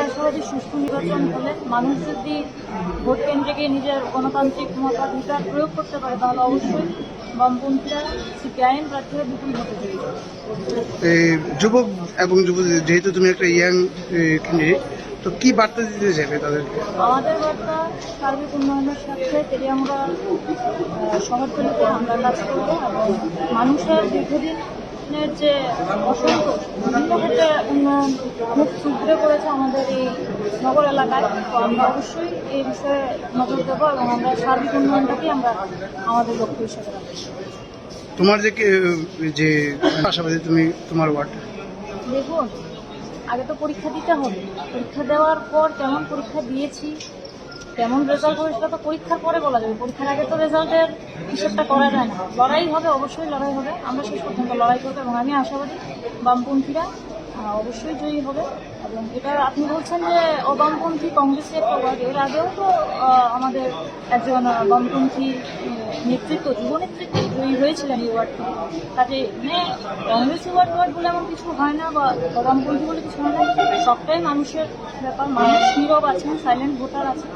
আশাবাদী সুষ্ঠু নির্বাচন হলে মানুষ যদি ভোট কেন্দ্রে গিয়ে নিজের গণতান্ত্রিক মতাধিকার প্রয়োগ করতে পারে তাহলে অবশ্যই বামপন্থীরা সিপিআইএম প্রার্থীরা বিপুল ভোটে জয়ী হবে। যুবক এবং যুবতীদের, যেহেতু তুমি একটা ইয়াং ক্যান্ডিডেট, তো কি বার্তা দিতে চাইবে তাদেরকে? আমাদের বার্তা সার্বিক উন্নয়নের স্বার্থে তেলিয়ামুড়া শহরতলিতে আমরা কাজ করবো এবং মানুষের দীর্ঘদিনের যে অসন্তোষ বিভিন্ন ক্ষেত্রে উন্নয়ন মুখ সুদৃঢ় করেছে আমাদের এই নগর এলাকায়। তো আমরা অবশ্যই এই বিষয়ে নজর দেবো এবং আমরা সার্বিক উন্নয়নটাকেই আমরা আমাদের লক্ষ্য হিসেবে রাখবো। তোমার যে আশাবাদী তুমি তোমার ওয়ার্ড? দেখুন, আগে তো পরীক্ষা দিতে হবে। পরীক্ষা দেওয়ার পর কেমন পরীক্ষা দিয়েছি, কেমন রেজাল্ট হবে সেটা তো পরীক্ষার পরে বলা যাবে। পরীক্ষার আগে তো রেজাল্টের হিসেবটা করা যায় না। লড়াই হবে, অবশ্যই লড়াই হবে। আমরা শেষ পর্যন্ত লড়াই করবো এবং আমি আশাবাদী বামপন্থীরা অবশ্যই জয়ী হবে। এবং এটা আপনি বলছেন যে বামপন্থী কংগ্রেসের একটা ওয়ার্ড, এর আগেও তো আমাদের একজন বামপন্থী নেতৃত্ব, যুব নেতৃত্ব জয়ী হয়েছিলেন এই ওয়ার্ড থেকে। কাজে কংগ্রেসি ওয়ার্ড বলে এমন কিছু হয় না বা বামপন্থী বলে কিছু হয় না। সবটাই মানুষের ব্যাপার। মানুষ নীরব আছেন, সাইলেন্ট ভোটার আছে।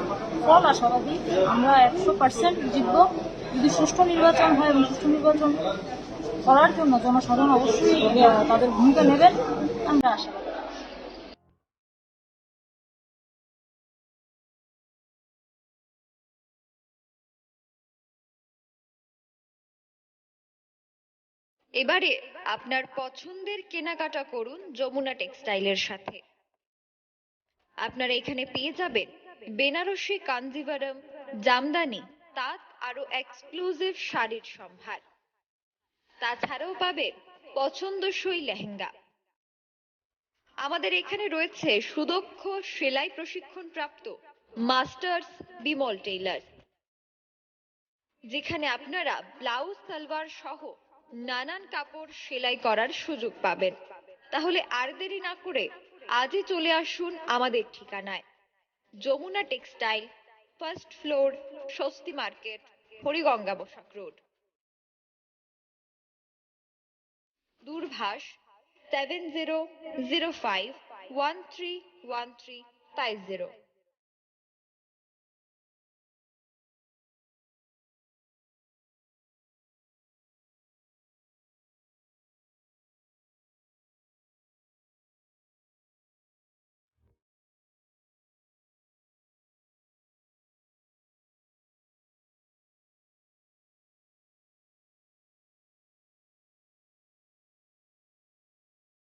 ফল আশাবাদী আমরা 100% জিতব যদি সুষ্ঠু নির্বাচন হয় এবং সুষ্ঠু নির্বাচন করার জন্য জনসাধারণ অবশ্যই তাদের ভূমিকা নেবেন, আমরা আশাবাদী। এবারে আপনার পছন্দের কেনাকাটা করুন যমুনা টেক্সটাইলের সাথে। আপনারা এখানে পেয়ে যাবেন বেনারসি, কাঞ্জিভারম, জামদানি, তাঁত আরো এক্সক্লুসিভ শাড়ির সম্ভার। তাছাড়াও পাবেন পছন্দসই লেহেঙ্গা। আমাদের এখানে রয়েছে সুদক্ষ সেলাই প্রশিক্ষণ প্রাপ্ত মাস্টার্স বিমল টেইলার, যেখানে আপনারা ব্লাউজ, সালোয়ার সহ নানান কাপড় সেলাই করার সুযোগ পাবেন। তাহলে আর দেরি না করে আজই চলে আসুন আমাদের ঠিকানায়, যমুনা টেক্সটাইল, ফার্স্ট ফ্লোর, স্বস্তি মার্কেট, হরিগঙ্গা বসাক রোড। দূরভাষ 7005131350।